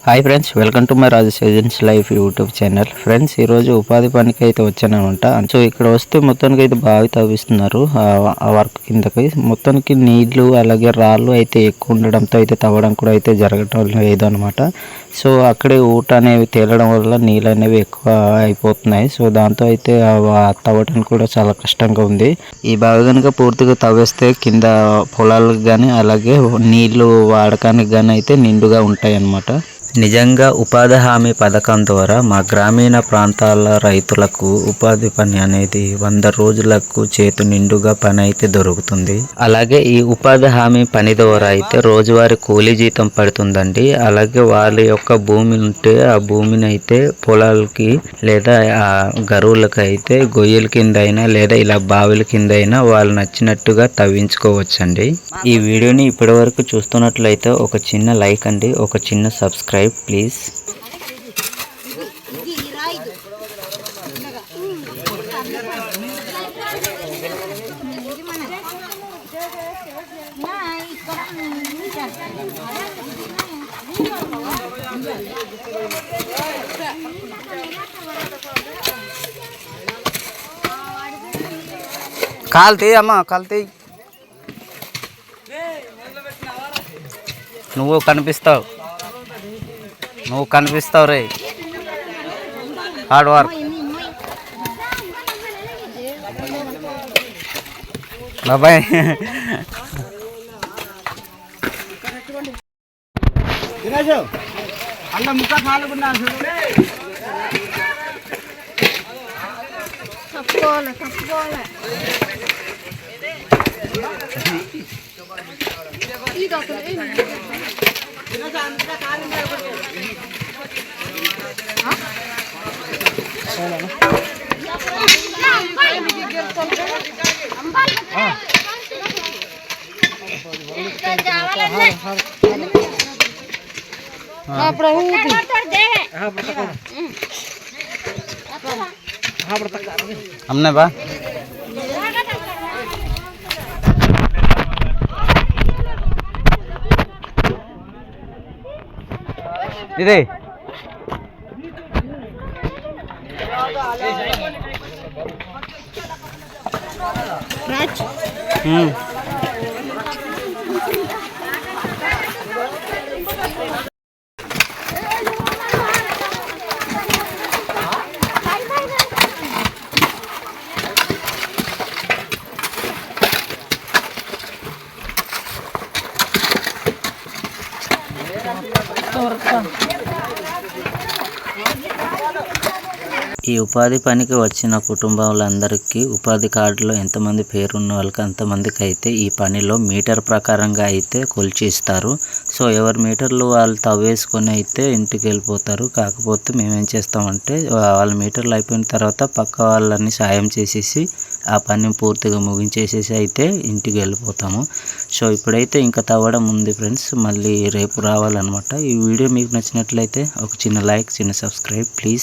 Hi friends, welcome to my Raju seasons life YouTube channel. Friends, ఈరోజు ఉపాధి పనికి అయితే వచ్చానమాట. సో ఇక్కడ వస్తే మొత్తానికి అయితే బావి తవ్విస్తున్నారు ఆ వర్క్ కిందకి. మొత్తానికి నీళ్లు అలాగే రాళ్ళు అయితే ఎక్కువ ఉండడంతో అయితే తవ్వడం కూడా అయితే జరగటం లేదనమాట. సో అక్కడే ఊట అనేవి తేలడం వల్ల నీళ్ళు అనేవి ఎక్కువ అయిపోతున్నాయి. సో దాంతో అయితే తవ్వడం కూడా చాలా కష్టంగా ఉంది. ఈ బావి కనుక పూర్తిగా తవ్వేస్తే కింద పొలాలకు కానీ అలాగే నీళ్లు వాడకానికి కానీ అయితే నిండుగా ఉంటాయి అన్నమాట. నిజంగా ఉపాధి హామీ పథకం ద్వారా మా గ్రామీణ ప్రాంతాల రైతులకు ఉపాధి పని అనేది 100 రోజులకు చేతు నిండుగా పని అయితే దొరుకుతుంది. అలాగే ఈ ఉపాధి హామీ పని ద్వారా అయితే రోజువారీ కూలీ జీతం పడుతుందండి. అలాగే వాళ్ళ యొక్క భూమి ఉంటే ఆ భూమిని అయితే పొలాలకి లేదా ఆ గరువులకు అయితే గొయ్యల కింద అయినా లేదా ఇలా బావిల కింద అయినా వాళ్ళు నచ్చినట్టుగా తవ్వించుకోవచ్చండి. ఈ వీడియోని ఇప్పటి వరకు చూస్తున్నట్లయితే ఒక చిన్న లైక్ అండి, ఒక చిన్న సబ్స్క్రైబ్ ప్లీజ్. కాల్తీ అమ్మా, కాల్తీ. నువ్వు కనిపిస్తావు రే. హార్డ్ వర్క్ బాబాయ్. हमने बा इधे ఈ ఉపాధి పనికి వచ్చిన కుటుంబాలందరికీ ఉపాధి కార్డులో ఎంతమంది పేరున్న వాళ్ళకి అంతమందికి అయితే ఈ పనిలో మీటర్ ప్రకారంగా అయితే కొలిచి ఇస్తారు. సో ఎవరి మీటర్లు వాళ్ళు తవ్వేసుకొని అయితే ఇంటికి వెళ్ళిపోతారు. కాకపోతే మేమేం చేస్తామంటే వాళ్ళ మీటర్లు అయిపోయిన తర్వాత పక్క వాళ్ళని సాయం చేసేసి ఆ పని పూర్తిగా ముగించేసేసి అయితే ఇంటికి వెళ్ళిపోతాము. సో ఇప్పుడైతే ఇంకా తవ్వడం ఉంది ఫ్రెండ్స్, మళ్ళీ రేపు రావాలన్నమాట. ఈ వీడియో మీకు నచ్చినట్లయితే ఒక చిన్న లైక్, చిన్న సబ్స్క్రైబ్ ప్లీజ్.